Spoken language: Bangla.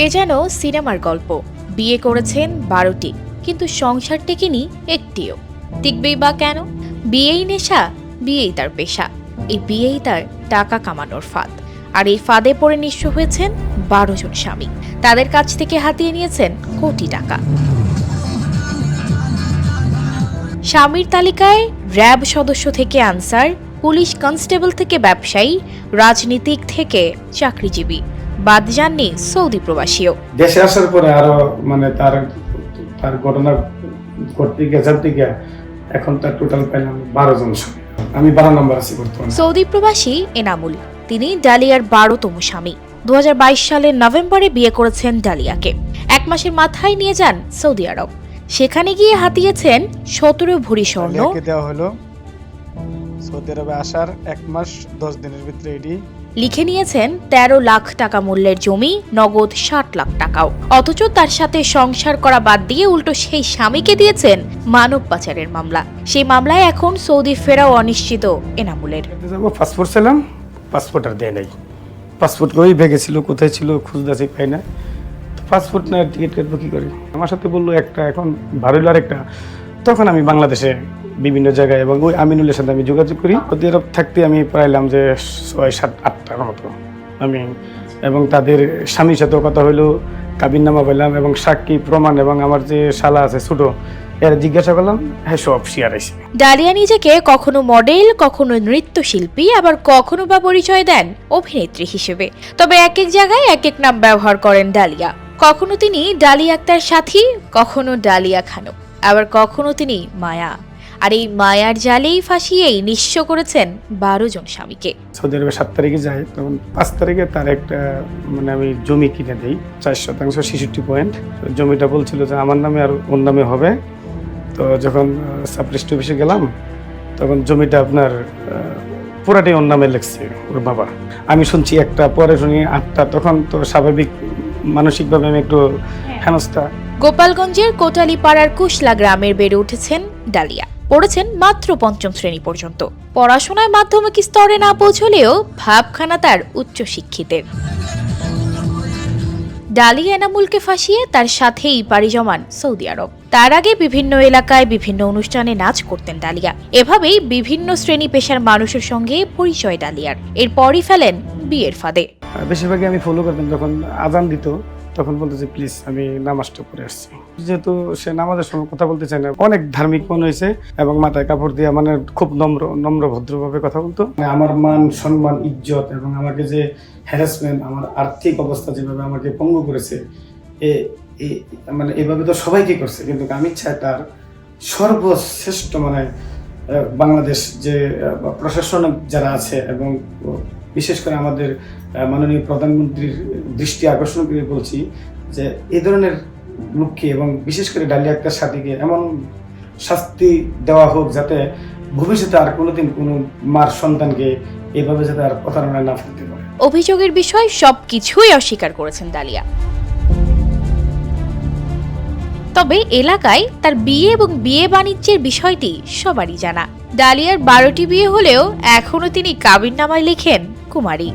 এ যেন সিনেমার গল্প। বিয়ে করেছেন 12টি, কিন্তু সংসার টেকেনি একটিও। টিকবেই বা কেন? বিয়েই নেশা, বিয়েই তার পেশা, এই বিয়েই তার টাকা কামানোর ফাঁদ। আর এই ফাঁদে পড়ে নিঃস্ব হয়েছেন 12 জন স্বামী। তাদের কাছ থেকে হাতিয়ে নিয়েছেন কোটি টাকা। স্বামীর তালিকায় র্যাব সদস্য থেকে আনসার, পুলিশ কনস্টেবল থেকে ব্যবসায়ী, রাজনীতিক থেকে চাকরিজীবী, বাদ যাননি সৌদি প্রবাসীও। দেশে আসার পরে আরো তার তার ঘটনা ঘটতে গিয়ে এখন তার টোটাল পাইলাম 12 জন স্বামী। আমি 12 নম্বর আছি বর্তমানে। সৌদি প্রবাসী এনামুল, তিনি ডালিয়ার 12তম স্বামী। 2022 সালের নভেম্বরে বিয়ে করেছেন ডালিয়াকে। 1 মাসের মাথায় নিয়ে যান সৌদি আরব। সেখানে গিয়ে হাতিয়েছেন 17 ভরি স্বর্ণ। দেওয়া হলো সৌদি আরবে আসার 1 মাস 10 দিনের ভিতরে এটি লিখে নিয়েছেন 13 লাখ টাকা মূল্যের জমি, নগদ 60 লাখ টাকাও। অথচ তার সাথে সংসার করা বাদ দিয়ে উল্টো সেই স্বামীকে দিয়েছেন মানব পাচারের মামলা। সেই মামলায় এখন সৌদি ফেরাও অনিশ্চিত এনামুলের। পাসপোর্ট ছিলাম, পাসপোর্ট আর দেয় নাই। পাসপোর্ট ওই ব্যাগে ছিল, কোথায় ছিল খুঁজতেছি পাই না। পাসপোর্ট না, টিকিট কাটবো কি করি? আমার সাথে বললো একটা, এখন ভারুল আর একটা। তখন আমি বাংলাদেশে বিভিন্ন জায়গায় এবং ওই আমিনুলের সাথে আমি যোগাযোগ করি। সৌদি আরব থাকতে আমি পাইলাম যে 6, 7, 8টার মতো আমি, এবং তাদের স্বামীর সাথেও কথা হইলো, কাবিননামা পাইলাম এবং সাক্ষী প্রমাণ, এবং আমার যে শালা আছে ছোট, এর জিজ্ঞাসা করলাম, হ্যাঁ সব শেয়ার আছে। ডালিয়া নিজেকে কখনো মডেল, কখনো নৃত্যশিল্পী, আবার কখনো বা পরিচয় দেন অভিনেত্রী হিসেবে। তবে এক এক জায়গায় এক এক নাম ব্যবহার করেন ডালিয়া। কখনো তিনি ডালিয়া আক্তার সাথী, কখনো ডালিয়া খানম, আবার কখনো তিনি মায়া। আর এই মায়ার জালেই ফাঁসিয়েই নিঃস্ব করেছেন 12 জন স্বামীকে। সৌদি আরবে 7 তারিখে যাই, তখন 5 তারিখে তার একটা আমি জমি কিনে দিই 4% 66 পয়েন্ট। জমিটা বলছিল যে আমার নামে আর ওর নামে হবে। তো যখন সাবরেজিস্ট্রি অফিসে গেলাম, তখন জমিটা আপনার পুরাটাই ওর নামে লিখছে ওর বাবা। আমি শুনছি একটা, পরে শুনি 8টা। তখন তো স্বাভাবিক মানসিকভাবে আমি একটু হেনস্থা। গোপালগঞ্জের কোটালীপাড়ার কুশলা গ্রামের বেড়ে উঠেছেন ডালিয়া। পড়েছেন মাত্র 5ম শ্রেণী পর্যন্ত। পড়াশোনায় মাধ্যমিক স্তরে না পৌঁছলেও ভাবখানা তার উচ্চ শিক্ষিতের। ডালিয়া এনামুলকে ফাঁসিয়ে তার সাথেই পাড়ি জমান সৌদি আরব। তার আগে বিভিন্ন এলাকায় বিভিন্ন অনুষ্ঠানে নাচ করতেন ডালিয়া। এভাবেই বিভিন্ন শ্রেণী পেশার মানুষের সঙ্গে পরিচয় ডালিয়ার। এরপরই ফেলেন বিয়ের ফাঁদে। বেশিরভাগই আমি ফলো করতাম, যখন আজান দিত তখন বলতো যে প্লিজ আমি নামাজটা পড়ে আসছি। যেহেতু সে নামাজের সময় কথা বলতে চায় না, অনেক ধার্মিক মনে হয়েছে এবং মাথায় কাপড় দিয়ে খুব নম্র ভদ্রভাবে কথা বলতো। আমার মান সম্মান ইজ্জত এবং আমাকে যে হ্যারাসমেন্ট, আমার আর্থিক অবস্থা যেভাবে আমাকে পঙ্গু করেছে, এভাবে তো সবাইকে করছে, কিন্তু আমি চাই তার সর্বশ্রেষ্ঠ বাংলাদেশ যে প্রশাসনিক যারা আছে এবং বিশেষ করে আমাদের মাননীয় প্রধানমন্ত্রীর দৃষ্টি আকর্ষণ করে বলছি যে এই ধরনের লোককে এবং বিশেষ করে ডালিয়া আক্তার সাথীকে এমন শাস্তি দেওয়া হোক যাতে ভবিষ্যতে আর কোনোদিন কোনো মার সন্তানকে এভাবে যাতে আর প্রতারণায় না ফেলতে পারে। অভিযোগের বিষয় সবকিছুই অস্বীকার করেছেন ডালিয়া। তবে এলাকায় তার বিয়ে এবং বিয়ে বাণিজ্যের বিষয়টি সবারই জানা। ডালিয়ার 12টি বিয়ে হলেও এখনো তিনি কাবিননামায় লেখেন কুমারী।